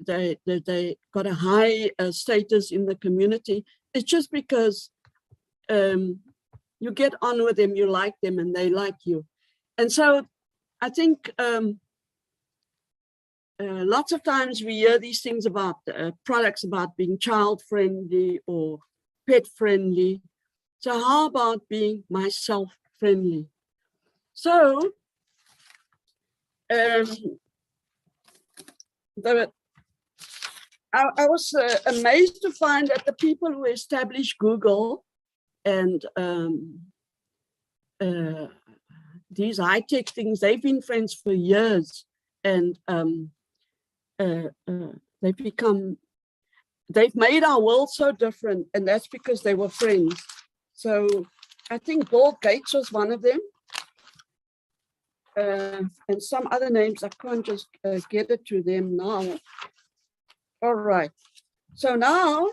they got a high status in the community. It's just because you get on with them, you like them, and they like you. And so I think lots of times we hear these things about products about being child friendly or pet friendly. So how about being myself friendly? So I was amazed to find that the people who established Google and these high-tech things, they've been friends for years, and they've made our world so different, and that's because they were friends. So I think Bill Gates was one of them, and some other names. I can't just get it to them now. All right, so now,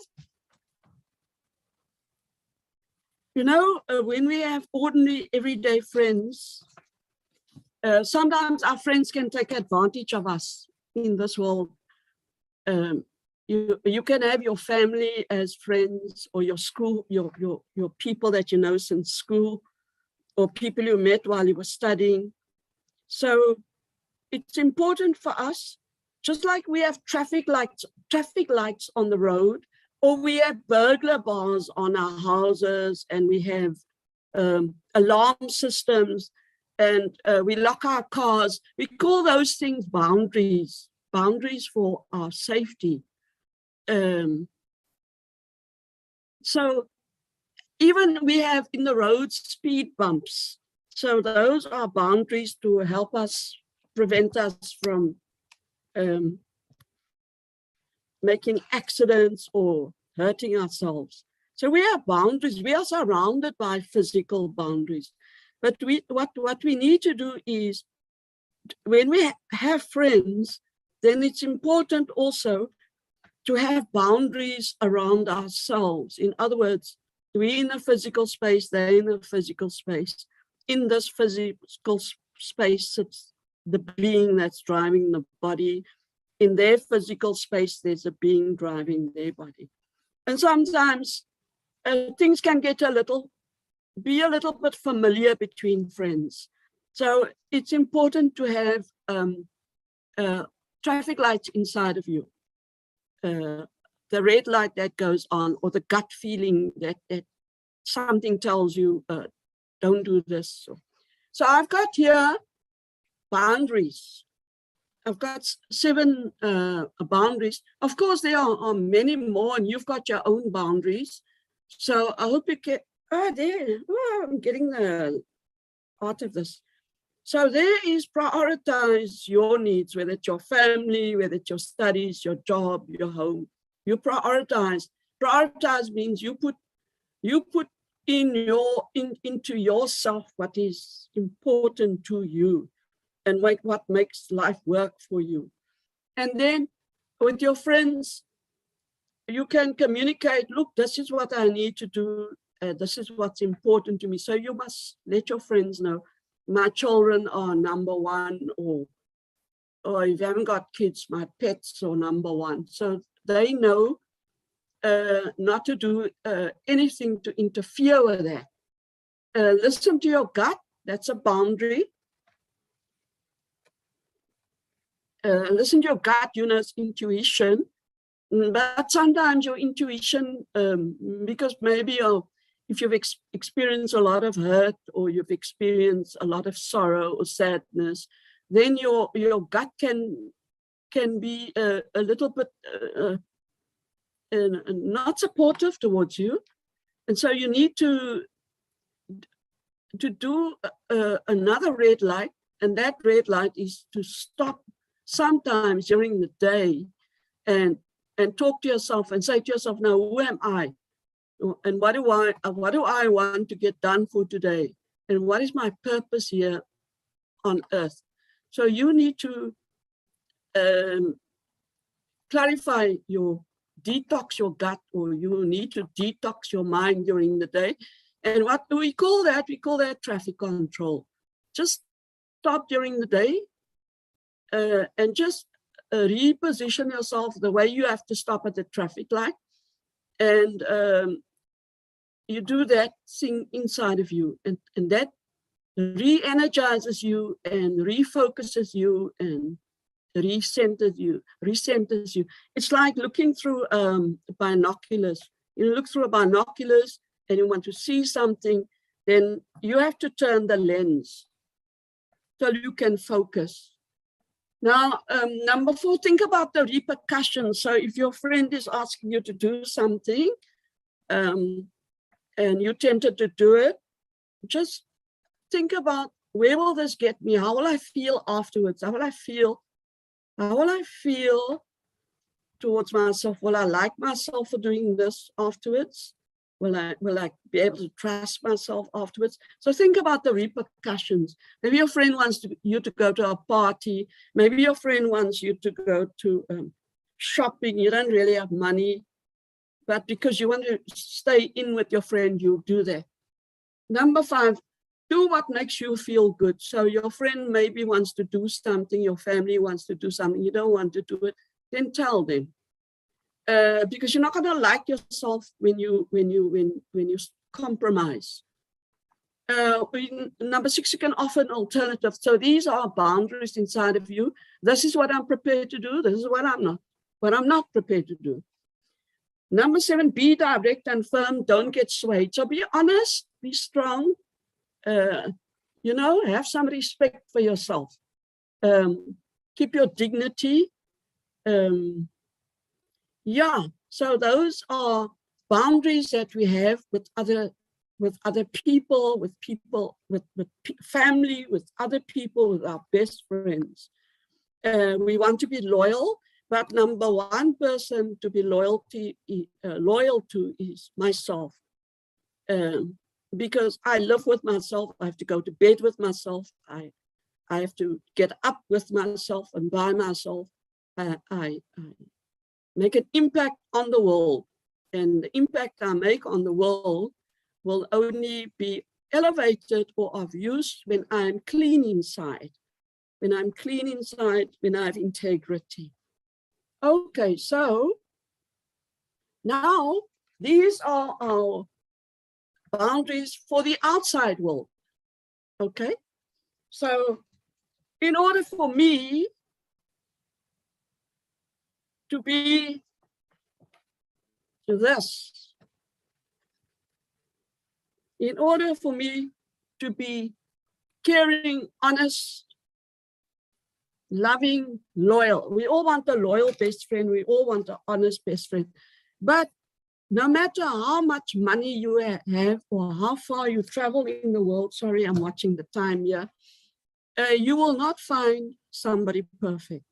you know, when we have ordinary, everyday friends, sometimes our friends can take advantage of us in this world. You can have your family as friends, or your school, your people that you know since school, or people you met while you were studying. So it's important for us, just like we have traffic lights on the road, or we have burglar bars on our houses, and we have alarm systems, and we lock our cars. We call those things boundaries for our safety. So even we have in the roads speed bumps. So those are boundaries to help us, prevent us from making accidents or hurting ourselves. So we have boundaries. We are surrounded by physical boundaries. But what we need to do is, when we have friends, then it's important also to have boundaries around ourselves. In other words, we're in a physical space, they're in a physical space. In this physical space sits the being that's driving the body. In their physical space, there's a being driving their body. And sometimes things can get be a little bit familiar between friends. So it's important to have traffic lights inside of you. The red light that goes on, or the gut feeling that something tells you, don't do this. So I've got here boundaries. I've got 7 boundaries. Of course, there are many more, and you've got your own boundaries. So I hope you can, I'm getting the part of this. So there is prioritize your needs, whether it's your family, whether it's your studies, your job, your home. You prioritize. Prioritize means you put into yourself what is important to you, and what makes life work for you. And then with your friends, you can communicate, look, this is what I need to do. This is what's important to me. So you must let your friends know, my children are number one, or if you haven't got kids, my pets are number one. So they know not to do anything to interfere with that. Listen to your gut, that's a boundary. Listen to your gut, you know, it's intuition. But sometimes your intuition, because maybe if you've experienced a lot of hurt, or you've experienced a lot of sorrow or sadness, then your gut can be a little bit not supportive towards you. And so you need to do another red light, and that red light is to stop sometimes during the day and talk to yourself and say to yourself, now, who am I? And what do I want to get done for today? And what is my purpose here on earth? So you need to clarify detox your gut, or you need to detox your mind during the day. And what do we call that? We call that traffic control. Just stop during the day and just reposition yourself the way you have to stop at the traffic light. And you do that thing inside of you, and that re-energizes you and refocuses you and recenters you. It's like looking through binoculars. You look through binoculars and you want to see something, then you have to turn the lens so you can focus. Now, number 4, think about the repercussions. So if your friend is asking you to do something and you're tempted to do it, just think about, where will this get me? How will I feel afterwards? How will I feel towards myself? Will I like myself for doing this afterwards? Will I be able to trust myself afterwards? So think about the repercussions. Maybe your friend wants you to go to a party. Maybe your friend wants you to go to shopping. You don't really have money, but because you want to stay in with your friend, you do that. Number 5, do what makes you feel good. So your friend maybe wants to do something, your family wants to do something, you don't want to do it, then tell them. Because you're not going to like yourself when you compromise. Number 6, you can offer an alternative. So these are boundaries inside of you. This is what I'm prepared to do. This is what I'm not prepared to do. Number 7, be direct and firm. Don't get swayed. So be honest, be strong. Have some respect for yourself. Keep your dignity. So those are boundaries that we have with other people, with family, with other people, with our best friends. We want to be loyal, but number 1 person to be loyal to is myself. Because I live with myself, I have to go to bed with myself, I have to get up with myself and by myself. I make an impact on the world, and the impact I make on the world will only be elevated or of use when I'm clean inside, when I have integrity. Okay, so now these are our boundaries for the outside world. Okay, so in order for me to be this, in order for me to be caring, honest, loving, loyal. We all want a loyal best friend. We all want an honest best friend. But no matter how much money you have or how far you travel in the world, sorry, I'm watching the time here, you will not find somebody perfect.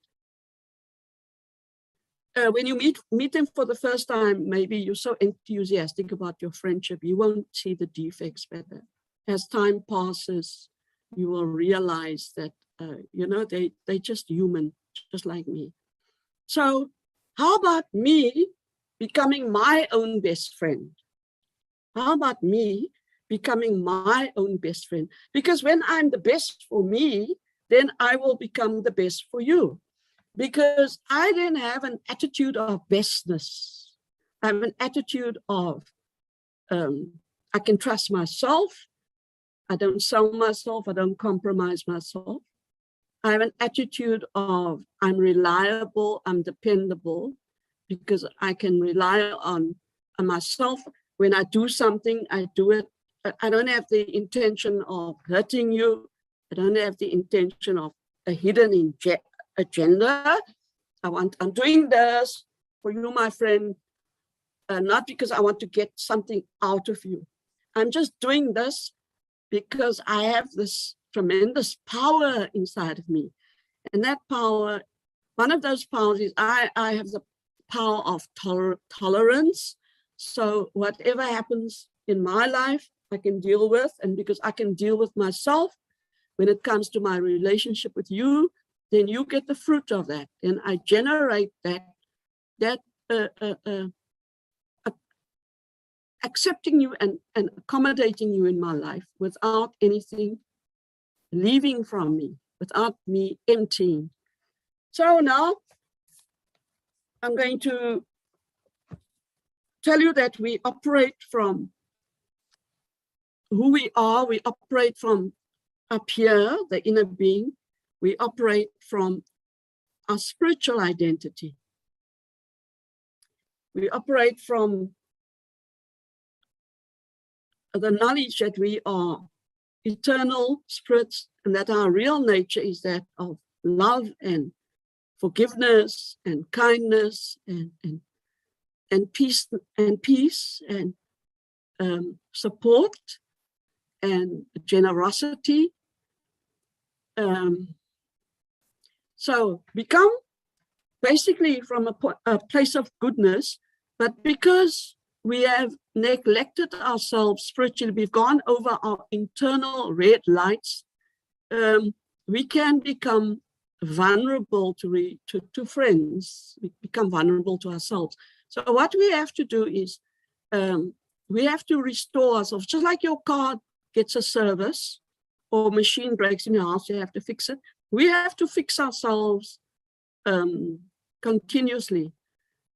When you meet them for the first time, maybe you're so enthusiastic about your friendship, you won't see the defects. But as time passes, you will realize that, they're just human, just like me. So how about me becoming my own best friend? How about me becoming my own best friend? Because when I'm the best for me, then I will become the best for you. Because I then have an attitude of bestness. I have an attitude of, I can trust myself. I don't sell myself. I don't compromise myself. I have an attitude of, I'm reliable, I'm dependable, because I can rely on myself. When I do something, I do it. I don't have the intention of hurting you. I don't have the intention of a hidden agenda. I'm doing this for you, my friend, not because I want to get something out of you. I'm just doing this because I have this tremendous power inside of me. And that power, one of those powers is I have the power of tolerance. So whatever happens in my life, I can deal with. And because I can deal with myself, when it comes to my relationship with you, then you get the fruit of that. And I generate that accepting you and accommodating you in my life without anything leaving from me, without me emptying. So now I'm going to tell you that we operate from who we are. We operate from up here, the inner being. We operate from our spiritual identity. We operate from the knowledge that we are eternal spirits and that our real nature is that of love and forgiveness and kindness and peace and support and generosity. So become basically from a place of goodness, but because we have neglected ourselves spiritually, we've gone over our internal red lights, we can become vulnerable to friends. We become vulnerable to ourselves. So what we have to do is we have to restore ourselves. Just like your car gets a service or machine breaks in your house, you have to fix it. We have to fix ourselves continuously.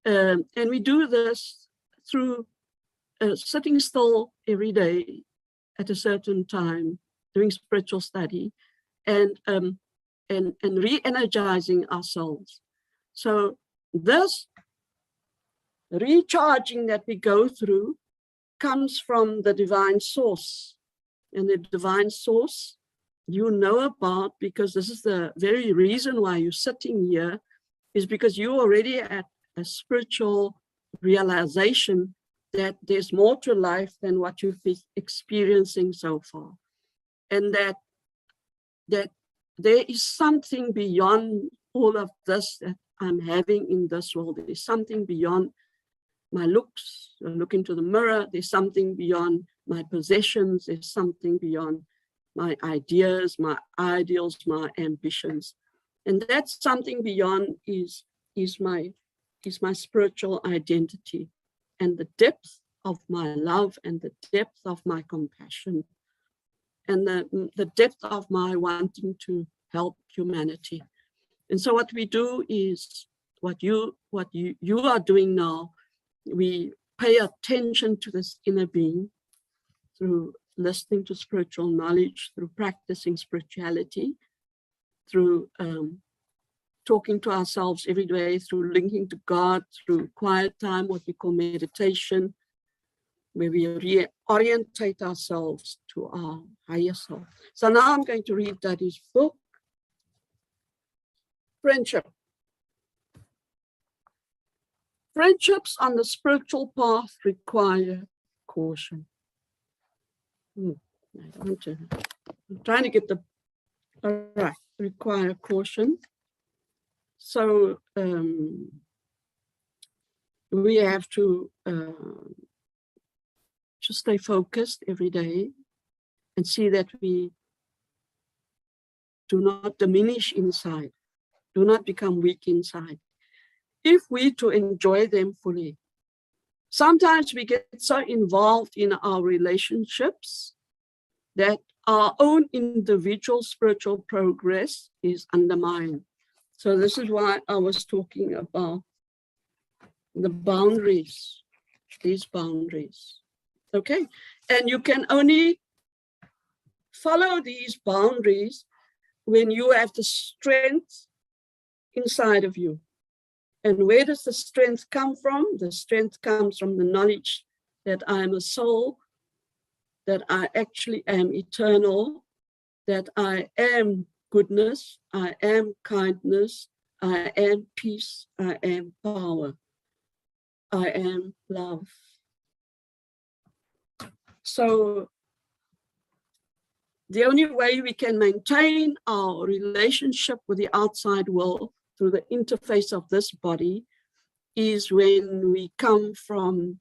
And we do this through sitting still every day at a certain time, doing spiritual study, and re-energizing ourselves. So this recharging that we go through comes from the divine source. And the divine source you know about, because this is the very reason why you're sitting here, is because you're already at a spiritual realization that there's more to life than what you've been experiencing so far. And that there is something beyond all of this that I'm having in this world. There's something beyond my looks. I look into the mirror. There's something beyond my possessions. There's something beyond my ideas, my ideals, my ambitions. And that something beyond is my spiritual identity and the depth of my love and the depth of my compassion and the depth of my wanting to help humanity. And so what we do is what you are doing now. We pay attention to this inner being through listening to spiritual knowledge, through practicing spirituality, through talking to ourselves every day, through linking to God, through quiet time, what we call meditation, where we reorientate ourselves to our higher self. So now I'm going to read Daddy's book, Friendship. Friendships on the spiritual path require caution. I'm trying to get all right, require caution. So we have to stay focused every day and see that we do not diminish inside, do not become weak inside, if we to enjoy them fully. Sometimes we get so involved in our relationships that our own individual spiritual progress is undermined. So this is why I was talking about the boundaries, these boundaries. Okay, and you can only follow these boundaries when you have the strength inside of you. And where does the strength come from? The strength comes from the knowledge that I am a soul, that I actually am eternal, that I am goodness, I am kindness, I am peace, I am power, I am love. So the only way we can maintain our relationship with the outside world through the interface of this body is when we come from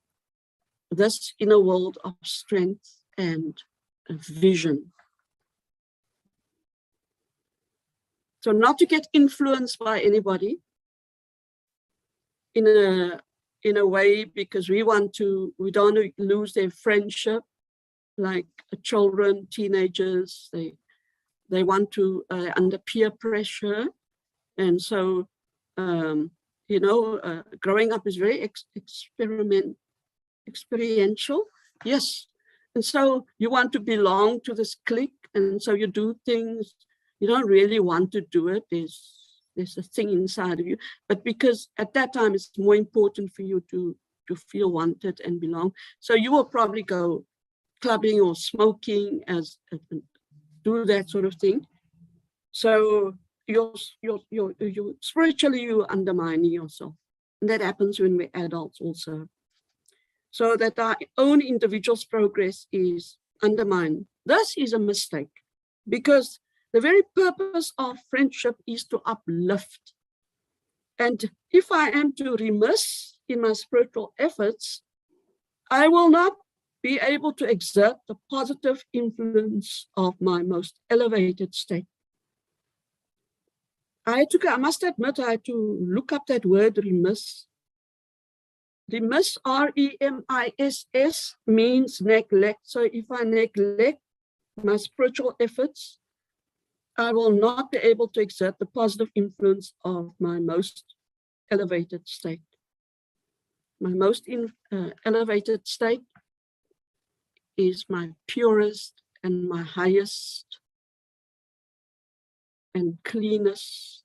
this inner world of strength and vision. So not to get influenced by anybody in a way, because we don't want to lose their friendship, like children, teenagers, they want to under peer pressure. And so growing up is very experiential. Yes. And so you want to belong to this clique, and so you do things you don't really want to do it. There's a thing inside of you, but because at that time it's more important for you to feel wanted and belong. So you will probably go clubbing or smoking do that sort of thing. So you're spiritually you're undermining yourself. And that happens when we're adults also. So that our own individual's progress is undermined. This is a mistake, because the very purpose of friendship is to uplift. And if I am to remiss in my spiritual efforts, I will not be able to exert the positive influence of my most elevated state. I must admit, I had to look up that word remiss. Remiss, R-E-M-I-S-S, means neglect. So if I neglect my spiritual efforts, I will not be able to exert the positive influence of my most elevated state. My most elevated state is my purest and my highest and cleanest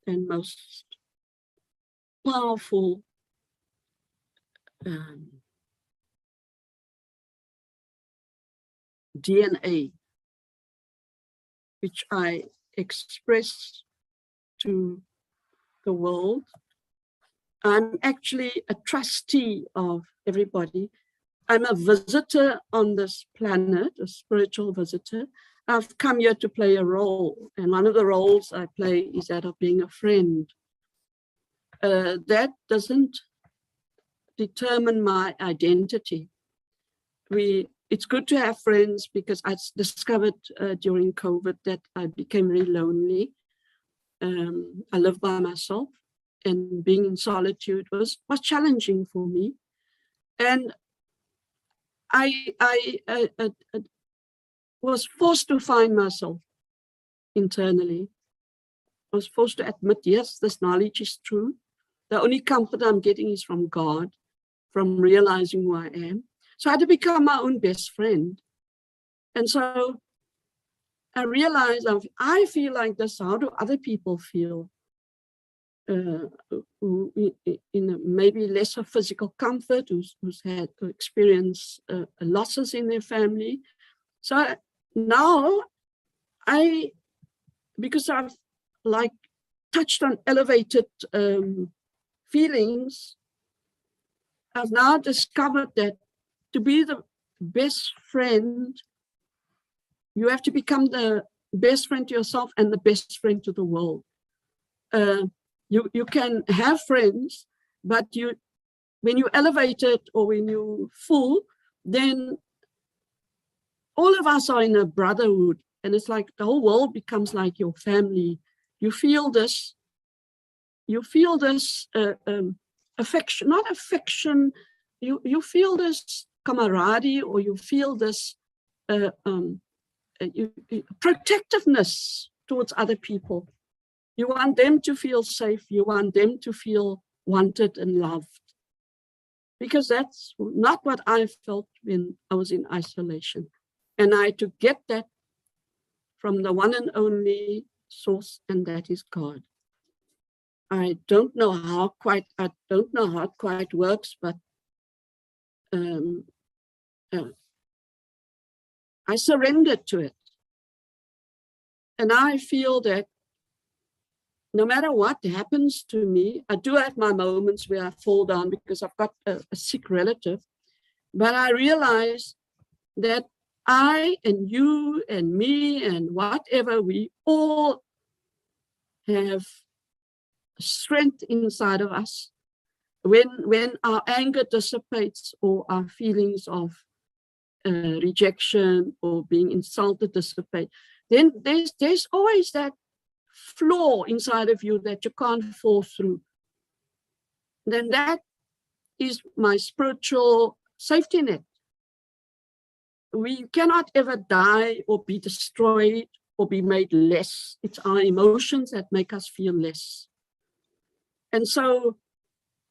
and most powerful DNA, which I express to the world. I'm actually a trustee of everybody. I'm a visitor on this planet, a spiritual visitor. I've come here to play a role, and one of the roles I play is that of being a friend. That doesn't determine my identity. It's good to have friends, because I discovered during COVID that I became very lonely. I live by myself, and being in solitude was challenging for me. And I was forced to find myself internally. I was forced to admit, yes, this knowledge is true. The only comfort I'm getting is from God, from realizing who I am. So I had to become my own best friend. And so I realized, I feel like this, how do other people feel? Who in maybe lesser physical comfort, who's had experienced losses in their family. So now because I've touched on elevated feelings, I've now discovered that to be the best friend, you have to become the best friend to yourself and the best friend to the world. You can have friends, but when you elevate it or when you're full, then all of us are in a brotherhood, and it's like the whole world becomes like your family. You feel this affection, not affection. You feel this camaraderie, or you feel this protectiveness towards other people. You want them to feel safe. You want them to feel wanted and loved. Because that's not what I felt when I was in isolation. And I had to get that from the one and only source, and that is God. I don't know how it quite works, but I surrendered to it. And I feel that no matter what happens to me, I do have my moments where I fall down because I've got a sick relative, but I realize that I and you and me and whatever, we all have strength inside of us. When our anger dissipates, or our feelings of rejection or being insulted dissipate, then there's always that flaw inside of you that you can't fall through. Then that is my spiritual safety net. We cannot ever die or be destroyed or be made less. It's our emotions that make us feel less. And so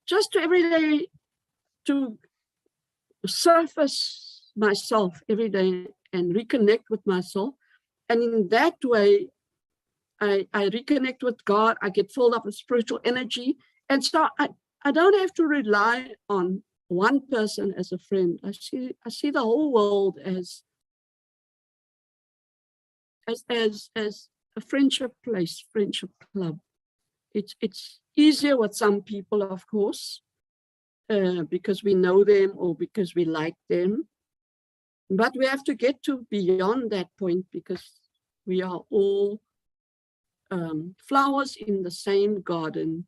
just to every day to surface myself every day and reconnect with myself. And in that way, I reconnect with God. I get filled up with spiritual energy. And so I don't have to rely on one person as a friend. I see the whole world as a friendship place, friendship club. It's easier with some people, of course, because we know them or because we like them. But we have to get to beyond that point, because we are all flowers in the same garden.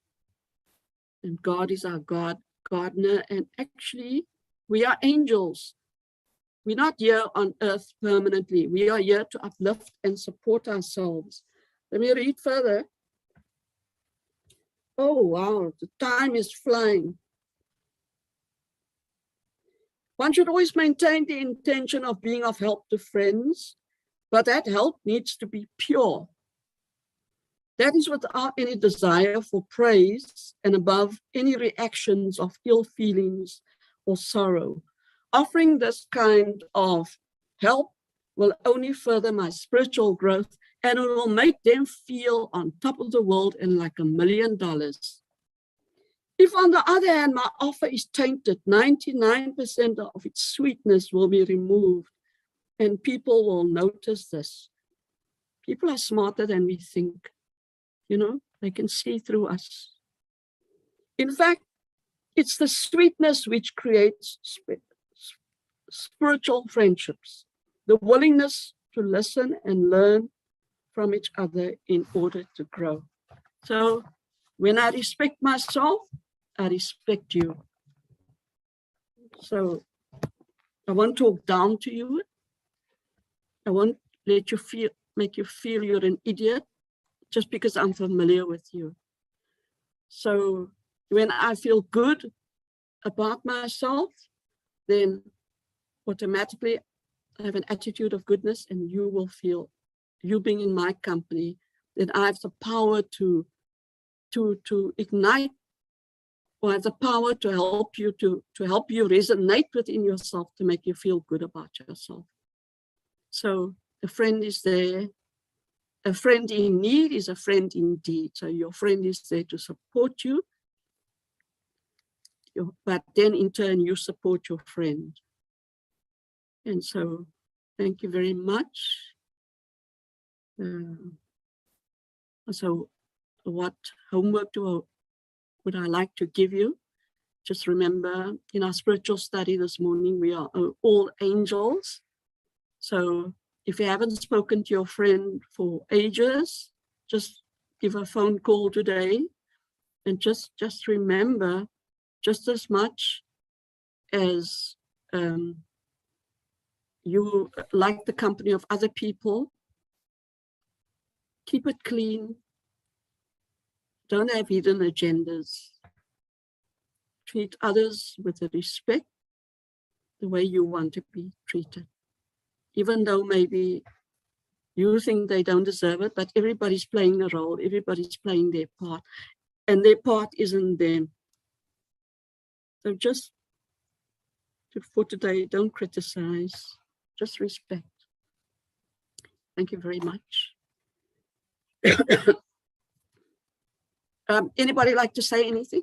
And God is our gardener. And actually, we are angels. We're not here on earth permanently. We are here to uplift and support ourselves. Let me read further. Oh, wow, the time is flying. One should always maintain the intention of being of help to friends, but that help needs to be pure. That is without any desire for praise and above any reactions of ill feelings or sorrow. Offering this kind of help will only further my spiritual growth, and it will make them feel on top of the world and like $1 million. If, on the other hand, my offer is tainted, 99% of its sweetness will be removed, and people will notice this. People are smarter than we think. You know, they can see through us. In fact, it's the sweetness which creates spiritual friendships, the willingness to listen and learn from each other in order to grow. So when I respect myself, I respect you. So I won't talk down to you. I won't let you make you feel you're an idiot just because I'm familiar with you. So when I feel good about myself, then automatically I have an attitude of goodness, and you will feel, you being in my company, that I have the power to ignite, or have the power to help you to help you resonate within yourself, to make you feel good about yourself. So a friend is there. A friend in need is a friend indeed. So your friend is there to support you, but then in turn you support your friend. And so thank you very much. So what homework would I like to give you? Just remember, in our spiritual study this morning, we are all angels. So if you haven't spoken to your friend for ages, just give a phone call today, and just remember, just as much as you like the company of other people, keep it clean. Don't have hidden agendas. Treat others with the respect, the way you want to be treated. Even though maybe you think they don't deserve it, but everybody's playing a role, everybody's playing their part, and their part isn't them. So just for today, don't criticize, just respect. Thank you very much. Anybody like to say anything?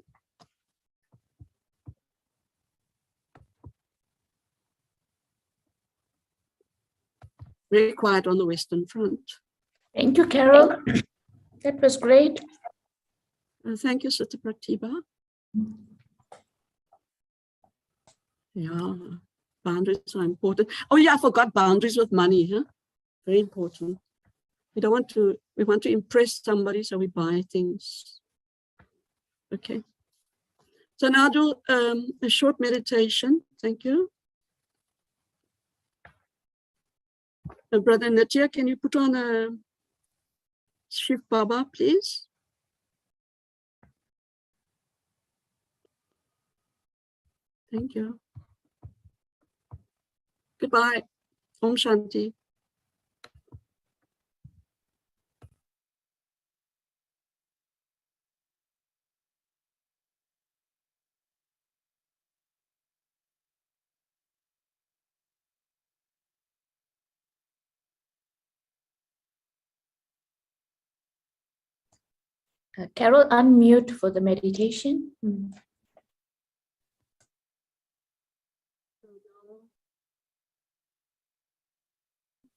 Very quiet on the Western Front. Thank you, Carol. That was great. Thank you, Sister Pratibha. Yeah, boundaries are important. Oh yeah, I forgot boundaries with money. Huh? Very important. We want to impress somebody, so we buy things. Okay. So now do a short meditation. Thank you. Brother Nitya, can you put on a Shiv Baba, please? Thank you. Goodbye. Om Shanti. Carol, unmute for the meditation. So now,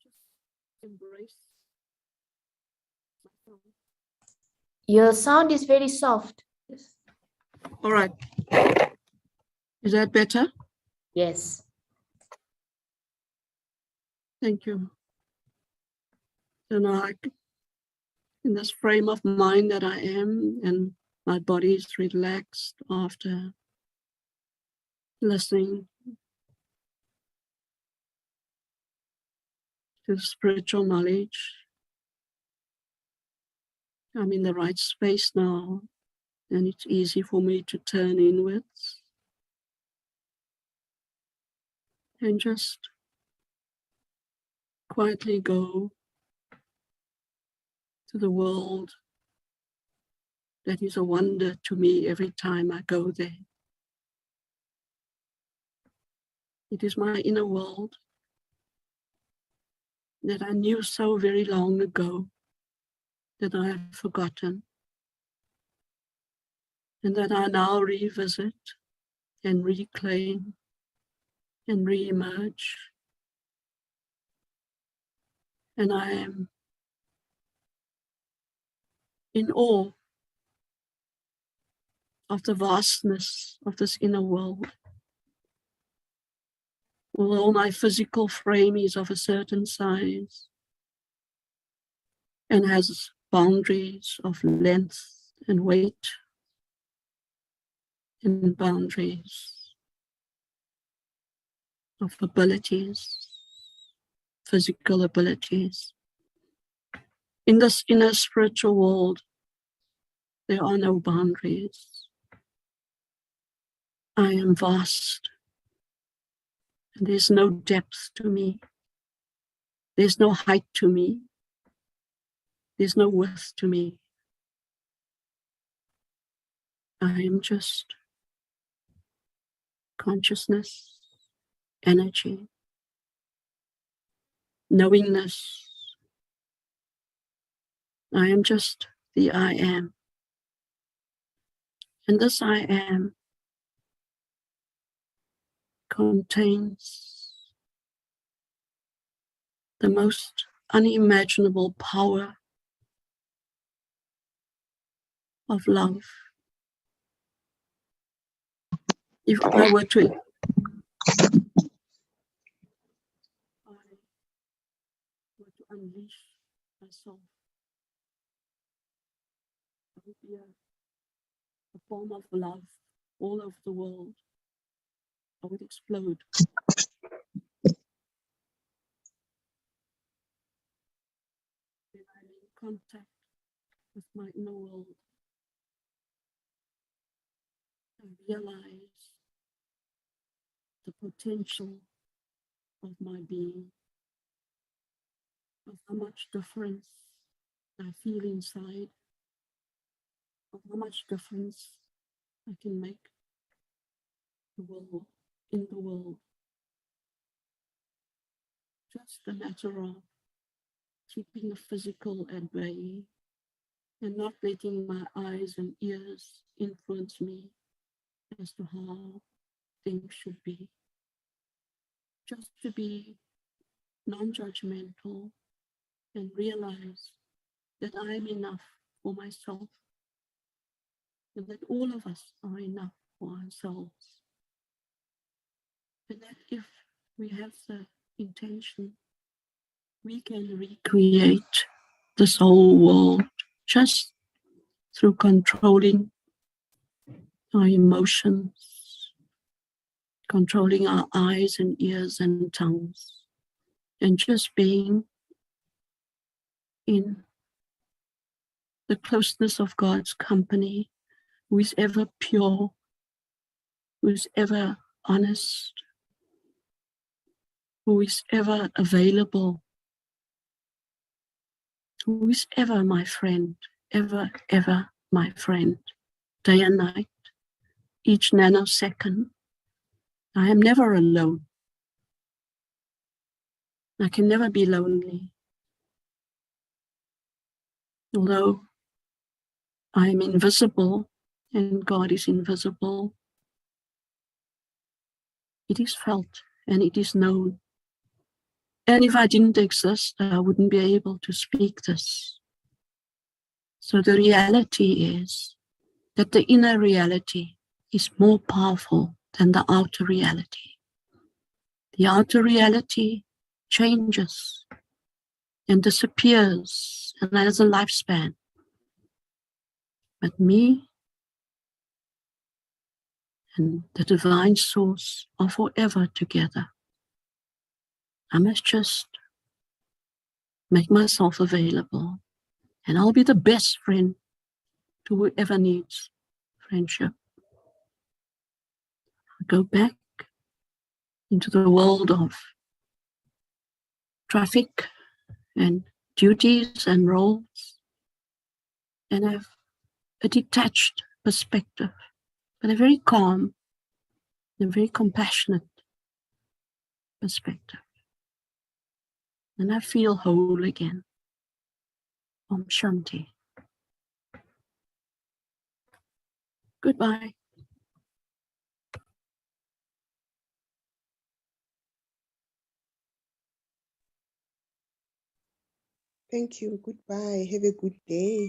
just embrace myself. Your sound is very soft. Yes. All right. Is that better? Yes. Thank you. So now, in this frame of mind that I am, and my body is relaxed after listening to spiritual knowledge. I'm in the right space now, and it's easy for me to turn inwards and just quietly go to the world that is a wonder to me every time I go there. It is my inner world that I knew so very long ago that I have forgotten, and that I now revisit and reclaim and re-emerge. And I am in awe of the vastness of this inner world. Although my physical frame is of a certain size and has boundaries of length and weight and boundaries of abilities, physical abilities. In this inner spiritual world, there are no boundaries. I am vast, and there's no depth to me. There's no height to me. There's no width to me. I am just consciousness, energy, knowingness. I am just the I am. And this I am contains the most unimaginable power of love. If I were to unleash myself, it would be a form of love all over the world. I would explode. When I'm in contact with my inner world, I realize the potential of my being, of how much difference I feel inside, of how much difference I can make the world, in the world. Just a matter of keeping the physical at bay and not letting my eyes and ears influence me as to how things should be. Just to be non-judgmental and realize that I am enough for myself and that all of us are enough for ourselves. And that if we have the intention, we can recreate this whole world just through controlling our emotions, controlling our eyes and ears and tongues, and just being in the closeness of God's company, who is ever pure, who is ever honest, who is ever available, who is ever my friend, ever, ever my friend, day and night, each nanosecond. I am never alone. I can never be lonely. Although I am invisible and God is invisible. It is felt and it is known. And if I didn't exist, I wouldn't be able to speak this. So the reality is that the inner reality is more powerful than the outer reality. The outer reality changes and disappears and has a lifespan. But me and the divine source are forever together. I must just make myself available and I'll be the best friend to whoever needs friendship. I go back into the world of traffic and duties and roles and have a detached perspective, but a very calm and very compassionate perspective. And I feel whole again. Om Shanti. Goodbye. Thank you. Goodbye. Have a good day.